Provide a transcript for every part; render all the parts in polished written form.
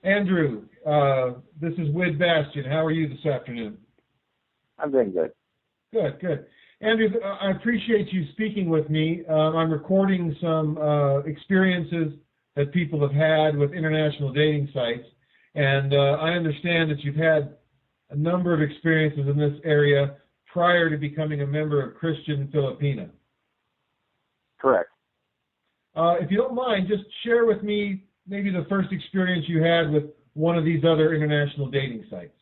Andrew, this is Wid Bastian. How are you this afternoon? I'm doing good. Good, good. Andrew, I appreciate you speaking with me. I'm recording some experiences that people have had with international dating sites, and I understand that you've had a number of experiences in this area prior to becoming a member of Christian Filipina. Correct. If you don't mind, just share with me maybe the first experience you had with one of these other international dating sites.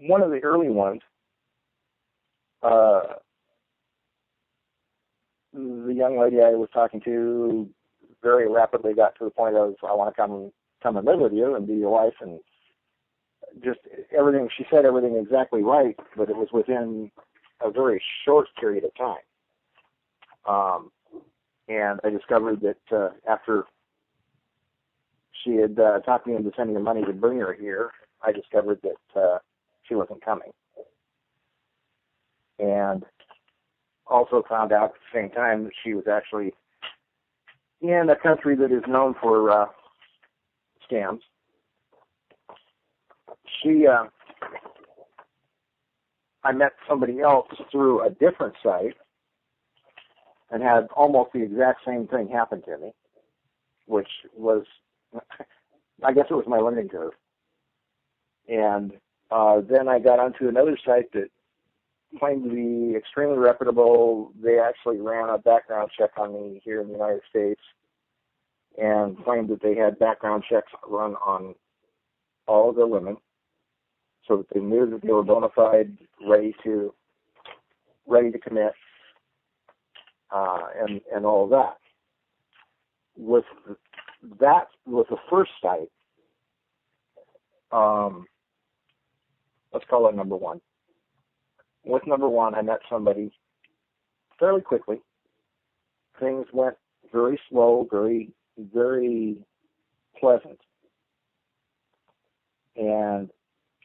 One of the early ones, the young lady I was talking to very rapidly got to the point of, I want to come and live with you and be your wife, and just everything, she said everything exactly right, but it was within a very short period of time. And I discovered that after she had talked me into sending the money to bring her here, I discovered that she wasn't coming. And also found out at the same time that she was actually in a country that is known for scams. I met somebody else through a different site and had almost the exact same thing happen to me, which was, I guess it was my learning curve. And then I got onto another site that claimed to be extremely reputable. They actually ran a background check on me here in the United States and claimed that they had background checks run on all of their women so that they knew that they were bona fide, ready to commit, and all of that. With the first site, let's call it number one. With number one, I met somebody fairly quickly. Things went very slow, very, very pleasant. And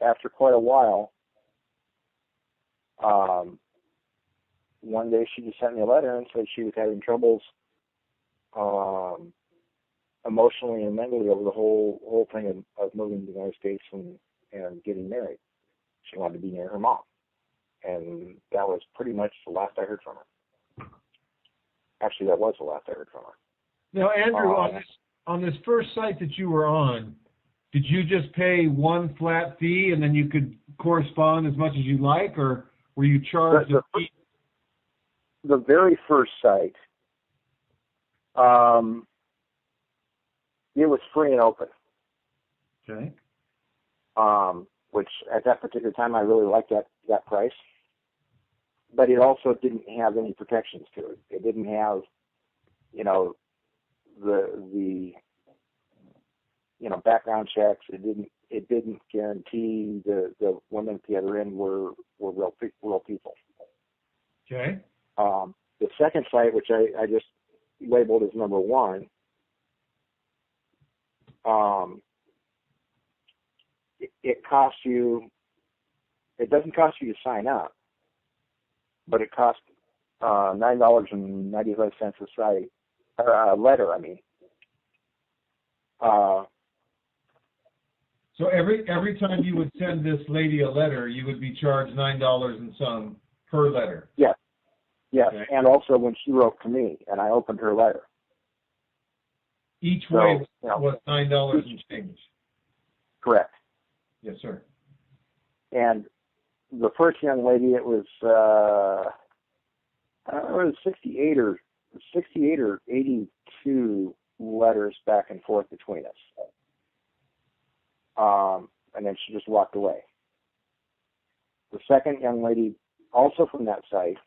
after quite a while, one day she just sent me a letter and said she was having troubles emotionally and mentally over the whole thing of moving to the United States and getting married. She wanted to be near her mom. And that was pretty much the last I heard from her. Actually, that was the last I heard from her. Now, Andrew, on this first site that you were on, did you just pay one flat fee and then you could correspond as much as you like, or were you charged a fee? The very first site, it was free and open. Okay. Which at that particular time I really liked that price. But it also didn't have any protections to it. It didn't have, the background checks. It didn't guarantee the women at the other end were real people. Okay. The second site, which I just labeled as number one, it costs you. It doesn't cost you to sign up, but it costs $9.95 a site, a letter. I mean. So every time you would send this lady a letter, you would be charged $9 and some per letter. Yes. Yes, okay. And also when she wrote to me and I opened her letter. Each way was $9 and change. Correct. Yes, sir. And the first young lady, it was I don't know, it was 68 or 82 letters back and forth between us. And then she just walked away. The second young lady, also from that site,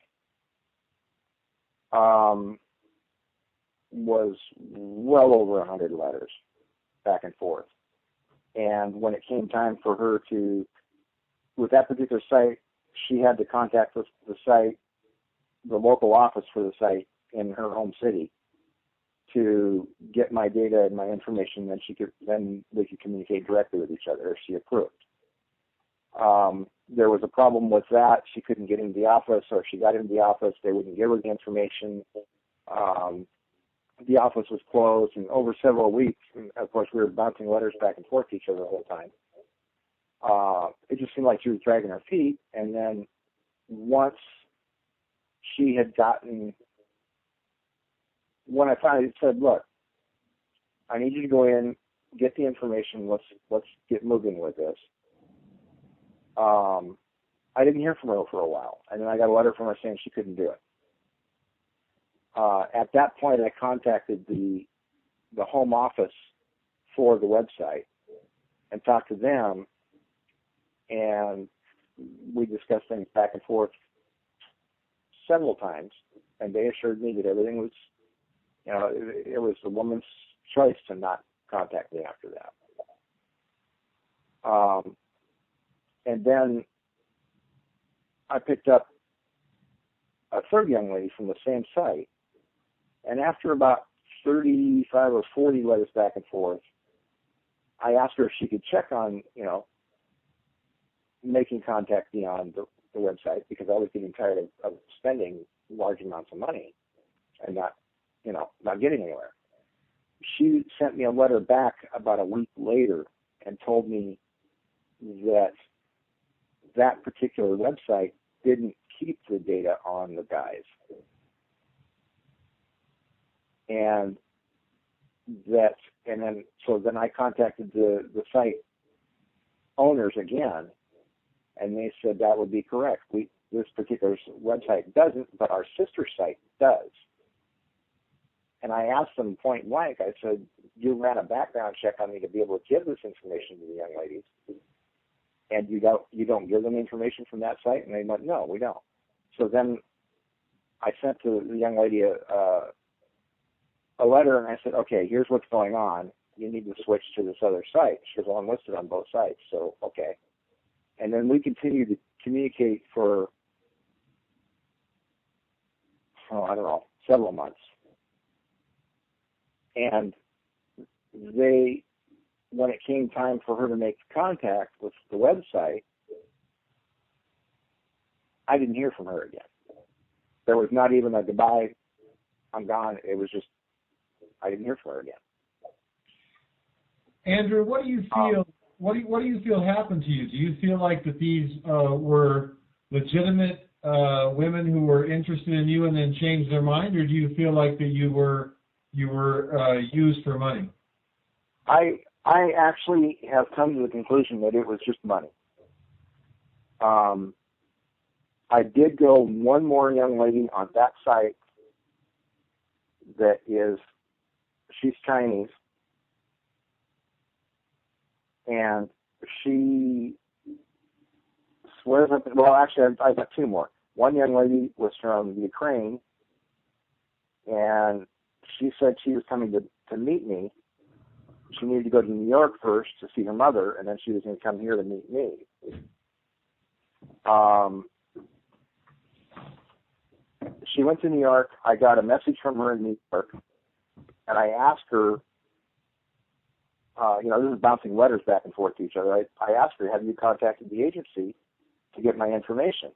was well over 100 letters back and forth. And when it came time for her to, with that particular site, she had to contact the site, the local office for the site in her home city to get my data and my information. Then they could communicate directly with each other if she approved. There was a problem with that. She couldn't get into the office, or if she got into the office, they wouldn't give her the information. the office was closed, and over several weeks, and of course we were bouncing letters back and forth to each other the whole time. It just seemed like she was dragging her feet, and then once she had gotten, when I finally said, look, I need you to go in, get the information, let's get moving with this. I didn't hear from her for a while, and then I got a letter from her saying she couldn't do it. At that point, I contacted the home office for the website and talked to them, and we discussed things back and forth several times, and they assured me that everything was, it was the woman's choice to not contact me after that. And then I picked up a third young lady from the same site, and after about 35 or 40 letters back and forth, I asked her if she could check on, making contact beyond the website, because I was getting tired of spending large amounts of money and not getting anywhere. She sent me a letter back about a week later and told me that particular website didn't keep the data on the guys. And then I contacted the site owners again, and they said that would be correct. This particular website doesn't, but our sister site does. And I asked them point blank, I said, you ran a background check on me to be able to give this information to the young ladies, and you don't give them information from that site? And they went, no, we don't. So then I sent to the young lady a letter, and I said, okay, here's what's going on. You need to switch to this other site. She was, well, I'm listed on both sites, so okay. And then we continued to communicate for, several months. And when it came time for her to make contact with the website, I didn't hear from her again. There was not even a goodbye, I'm gone. It was just, I didn't hear from her again. Andrew, what do you feel? What do you feel happened to you? Do you feel like that these were legitimate women who were interested in you and then changed their mind, or do you feel like that you were used for money? I actually have come to the conclusion that it was just money. I did go one more young lady on that site she's Chinese, and she swears up, well, actually, I've got two more. One young lady was from Ukraine, and she said she was coming to meet me. She needed to go to New York first to see her mother, and then she was going to come here to meet me. She went to New York. I got a message from her in New York, and I asked her, this is bouncing letters back and forth to each other. I asked her, have you contacted the agency to get my information?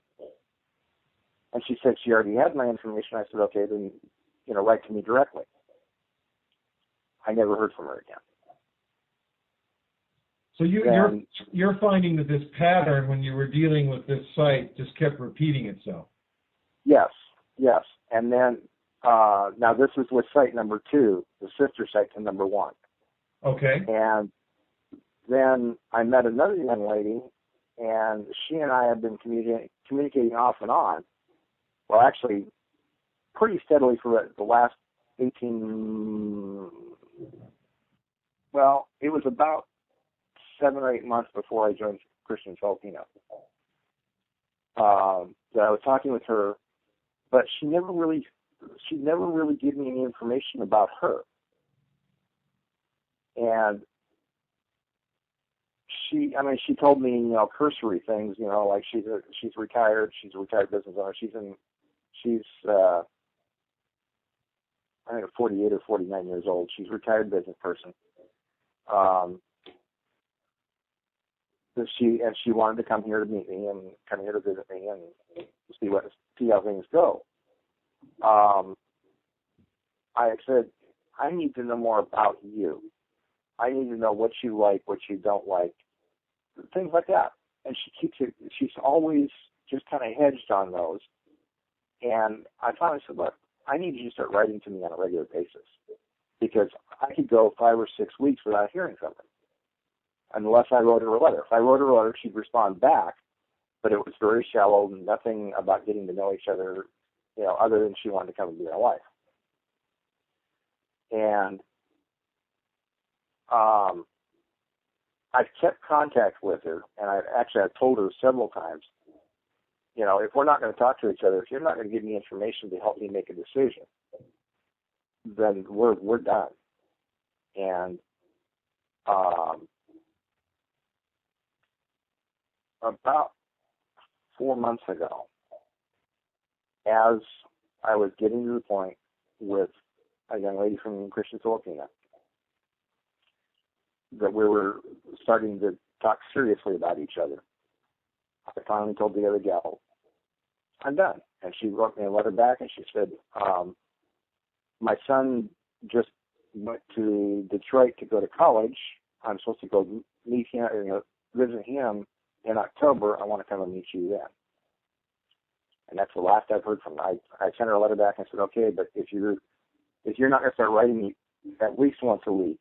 And she said she already had my information. I said, okay, then, write to me directly. I never heard from her again. So you're finding that this pattern, when you were dealing with this site, just kept repeating itself? Yes. And then, now this is with site number 2, the sister site to number 1. Okay. And then I met another young lady, and she and I have been communicating off and on. Well, actually, pretty steadily for the last 18, well, it was about 7 or 8 months before I joined Christian Filipina. That I was talking with her, but she never really gave me any information about her. And she told me, cursory things, like she's retired. She's a retired business owner. She's I think 48 or 49 years old. She's a retired business person. She wanted to come here to meet me and come here to visit me and see how things go. I said, I need to know more about you. I need to know what you like, what you don't like, things like that. And she's always just kind of hedged on those. And I finally said, look, I need you to start writing to me on a regular basis, because I could go 5 or 6 weeks without hearing from her unless I wrote her a letter. If I wrote her a letter, she'd respond back, but it was very shallow, nothing about getting to know each other, other than she wanted to come and be my wife. And I've kept contact with her, and I've told her several times, if we're not going to talk to each other, if you're not going to give me information to help me make a decision, then we're done. And about 4 months ago, as I was getting to the point with a young lady from Christian Filipina, that we were starting to talk seriously about each other, I finally told the other gal, I'm done. And she wrote me a letter back, and she said, my son just went to Detroit to go to college. I'm supposed to go meet him, visit him in October. I want to come and meet you then. And that's the last I've heard from her. I sent her a letter back and said, okay, but if you're not going to start writing me at least once a week.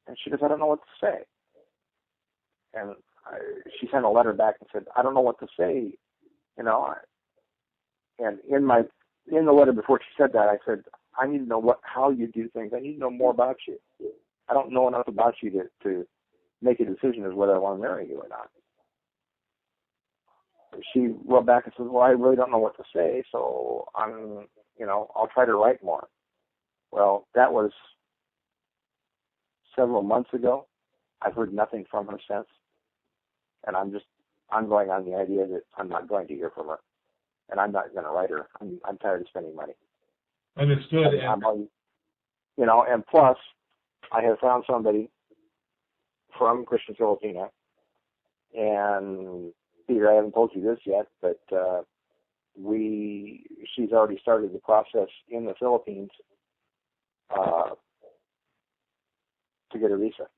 And she goes, I don't know what to say. And she sent a letter back and said, I don't know what to say, And in the letter before she said that, I said, I need to know how you do things. I need to know more about you. I don't know enough about you to make a decision as whether I want to marry you or not. She wrote back and said, well, I really don't know what to say, so I'll try to write more. Well, that was several months ago. I've heard nothing from her since. And I'm going on the idea that I'm not going to hear from her. And I'm not going to write her. I'm tired of spending money. Understood. And plus, I have found somebody from Christian Filipina, and Peter, I haven't told you this yet, but she's already started the process in the Philippines to get a visa.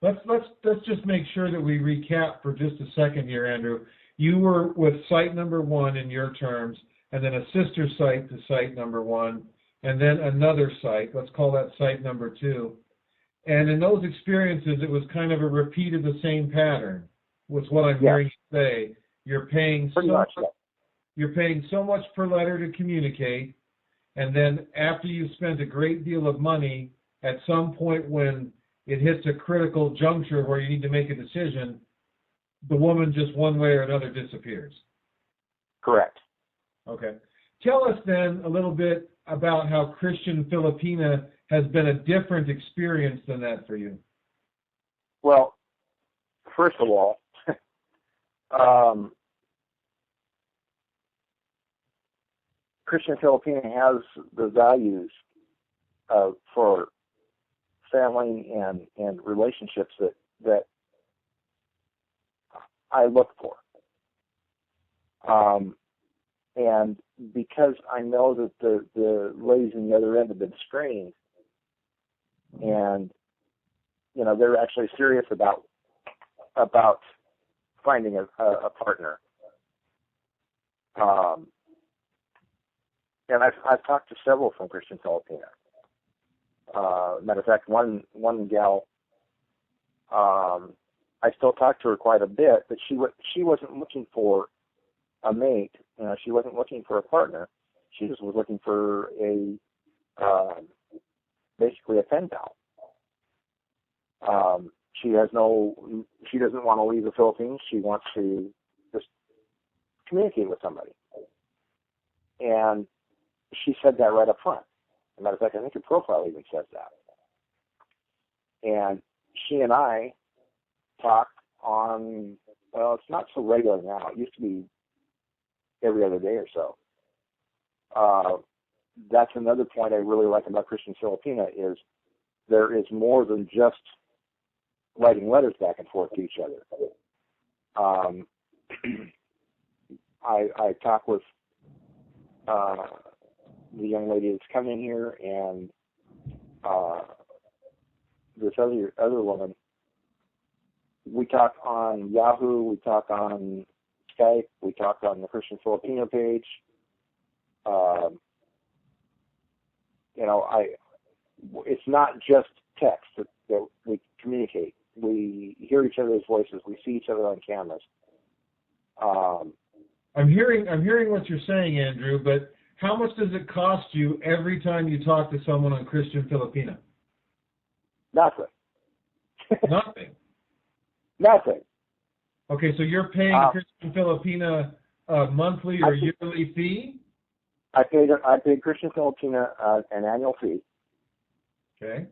Let's just make sure that we recap for just a second here, Andrew. You were with site number 1 in your terms, and then a sister site to site number 1, and then another site. Let's call that site number 2. And in those experiences, it was kind of a repeat of the same pattern, was what I'm hearing you say. You're paying so much per letter to communicate, and then after you've spent a great deal of money, at some point when it hits a critical juncture where you need to make a decision, the woman just one way or another disappears. Correct. Okay. Tell us then a little bit about how Christian Filipina has been a different experience than that for you. Well, first of all, Christian Filipina has the values for family and relationships that I look for. And because I know that the ladies on the other end have been screened, and they're actually serious about finding a partner. And I've talked to several from Christian Filipina. Matter of fact, one gal, I still talk to her quite a bit, but she wasn't looking for a mate. She wasn't looking for a partner. She just was looking for basically a pen pal. She doesn't want to leave the Philippines. She wants to just communicate with somebody. And she said that right up front. As a matter of fact, I think her profile even says that. And she and I talk on, well, it's not so regular now. It used to be every other day or so. That's another point I really like about Christian Filipina is there is more than just writing letters back and forth to each other. I talk with the young lady that's coming here, and this other woman. We talk on Yahoo, we talk on Skype, we talk on the Christian Filipino page. It's not just text that we communicate. We hear each other's voices. We see each other on cameras. I'm hearing what you're saying, Andrew, but how much does it cost you every time you talk to someone on Christian Filipina? Nothing. Nothing. Nothing. Okay, so you're paying Christian Filipina a monthly or yearly fee? I paid Christian Filipina an annual fee. Okay.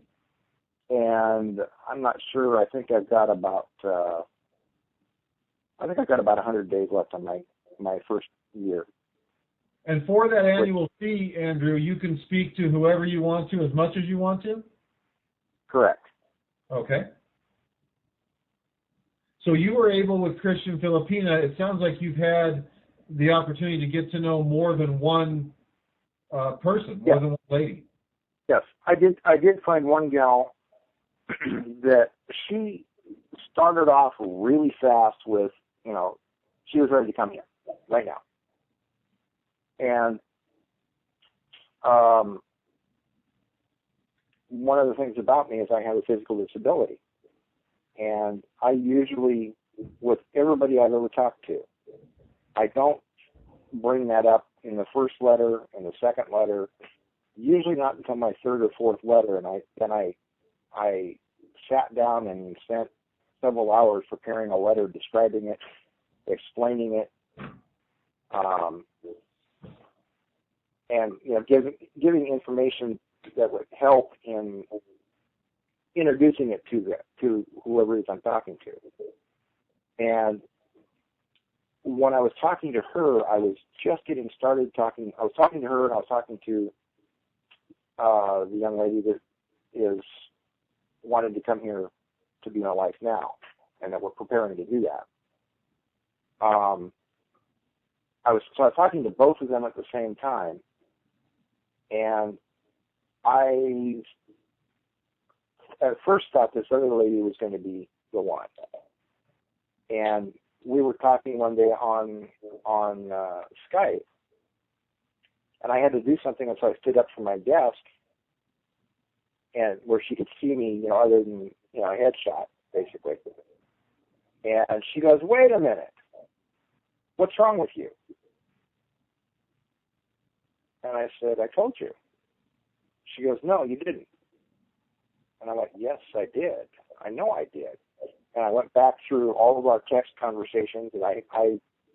And I'm not sure. I think I've got about 100 days left on my first year. And for that annual fee, Andrew, you can speak to whoever you want to, as much as you want to? Correct. Okay. So you were able with Christian Filipina, it sounds like you've had the opportunity to get to know more than one person, more than one lady. Yes, I did find one gal that she started off really fast with, she was ready to come here right now. And one of the things about me is I have a physical disability. And I usually, with everybody I've ever talked to, I don't bring that up in the first letter, in the second letter, usually not until my third or fourth letter. And I sat down and spent several hours preparing a letter, describing it, explaining it, and giving information that would help in introducing it to whoever it is I'm talking to. And when I was talking to her, I was just getting started talking. I was talking to her, and I was talking to the young lady that wanted to come here to be my wife now, and that we're preparing to do that. I was talking to both of them at the same time, and I at first thought this other lady was going to be the one. And we were talking one day on Skype, and I had to do something, and so I stood up from my desk, and where she could see me, other than a headshot, basically. And she goes, "Wait a minute, what's wrong with you?" And I said, "I told you." She goes, "No, you didn't." And I'm like, "Yes, I did. I know I did." And I went back through all of our text conversations, and I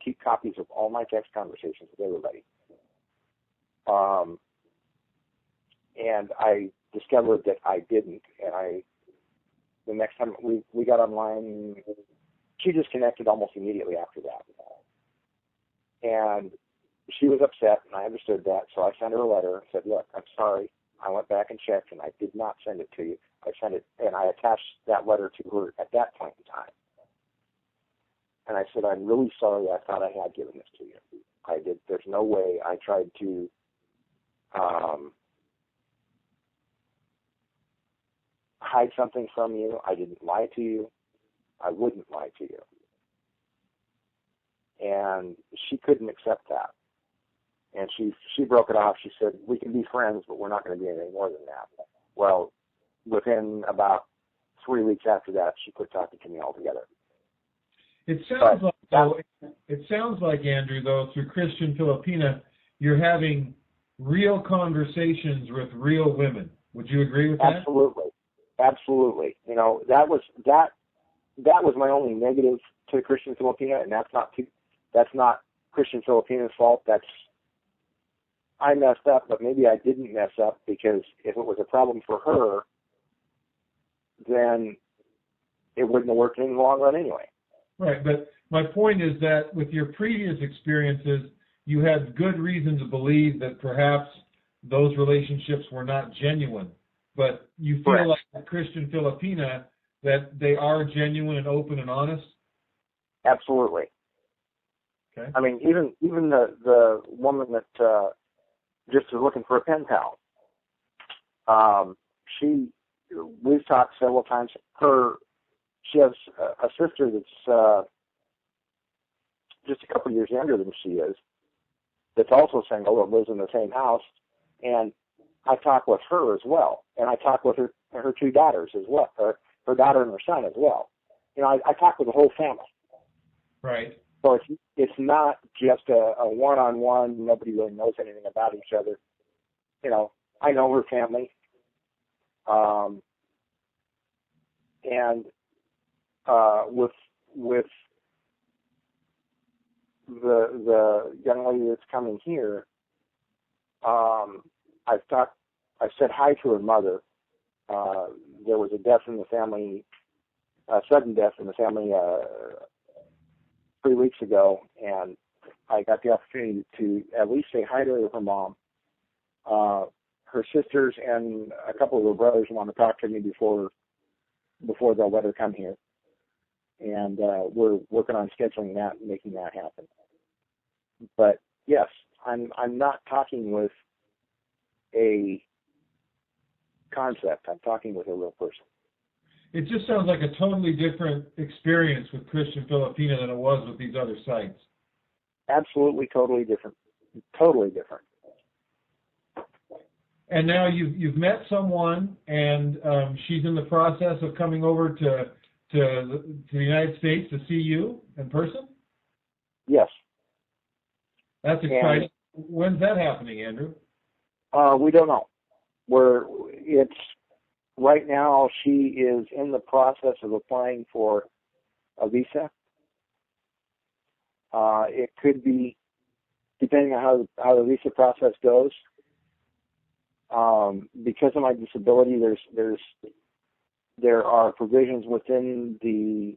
keep copies of all my text conversations with everybody. And I discovered that I didn't. And the next time we got online, she disconnected almost immediately after that. And she was upset, and I understood that, so I sent her a letter and said, "Look, I'm sorry. I went back and checked, and I did not send it to you. I sent it, and I attached that letter to her at that point in time." And I said, "I'm really sorry. I thought I had given this to you. I did. There's no way. I tried to hide something from you. I didn't lie to you. I wouldn't lie to you." And she couldn't accept that. And she broke it off. She said, "We can be friends, but we're not going to be anything more than that." Well, within about 3 weeks after that, she quit talking to me altogether. It sounds like, Andrew, though, through Christian Filipina, you're having real conversations with real women. Would you agree with that? Absolutely. Absolutely. That was my only negative to Christian Filipina, and that's not Christian Filipina's fault. I messed up, but maybe I didn't mess up, because if it was a problem for her, then it wouldn't have worked in the long run anyway. Right, but my point is that with your previous experiences, you had good reason to believe that perhaps those relationships were not genuine. But you feel Correct. like with Christian Filipina that they are genuine and open and honest? Absolutely. Okay. I mean, even the woman that just was looking for a pen pal, we've talked several times. She has a sister that's just a couple of years younger than she is, that's also single and lives in the same house. And I talk with her as well, and I talk with her two daughters as well, or her daughter and her son as well. I talk with the whole family. Right. So it's not just a one-on-one. Nobody really knows anything about each other. I know her family, and with the young lady that's coming here, I said hi to her mother. There was a death in the family, a sudden death in the family 3 weeks ago, and I got the opportunity to at least say hi to her mom. Her sisters and a couple of her brothers want to talk to me before they'll let her come here, and we're working on scheduling that and making that happen. But yes, I'm not talking with a concept. I'm talking with a real person. It just sounds like a totally different experience with Christian Filipina than it was with these other sites. Absolutely, totally different. Totally different. And now you've met someone, and she's in the process of coming over to the United States to see you in person? Yes. That's exciting. When's that happening, Andrew? We don't know. Right now she is in the process of applying for a visa. It could be, depending on how the visa process goes. Because of my disability, there are provisions within the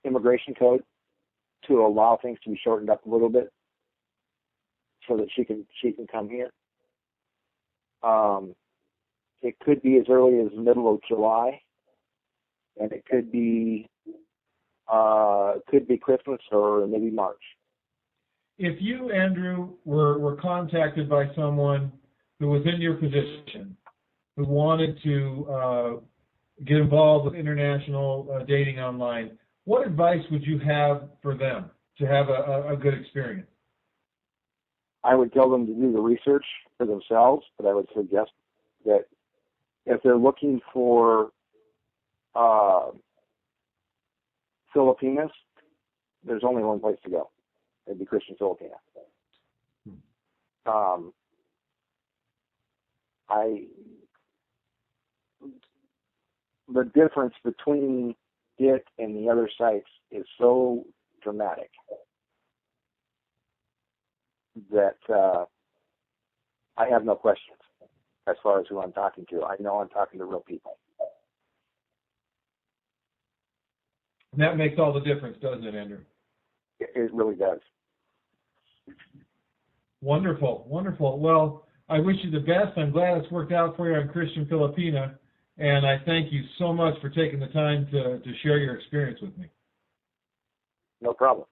immigration code to allow things to be shortened up a little bit, so that she can come here. It could be as early as middle of July, and it could be Christmas or maybe March. If you, Andrew, were contacted by someone who was in your position, who wanted to get involved with international dating online, what advice would you have for them to have a good experience? I would tell them to do the research for themselves, but I would suggest that if they're looking for Filipinas, there's only one place to go. It'd be Christian Filipina. The difference between it and the other sites is so dramatic that I have no questions as far as who I'm talking to. I know I'm talking to real people. That makes all the difference, doesn't it, Andrew? It really does. Wonderful, wonderful. Well, I wish you the best. I'm glad it's worked out for you on Christian Filipina, and I thank you so much for taking the time to share your experience with me. No problem.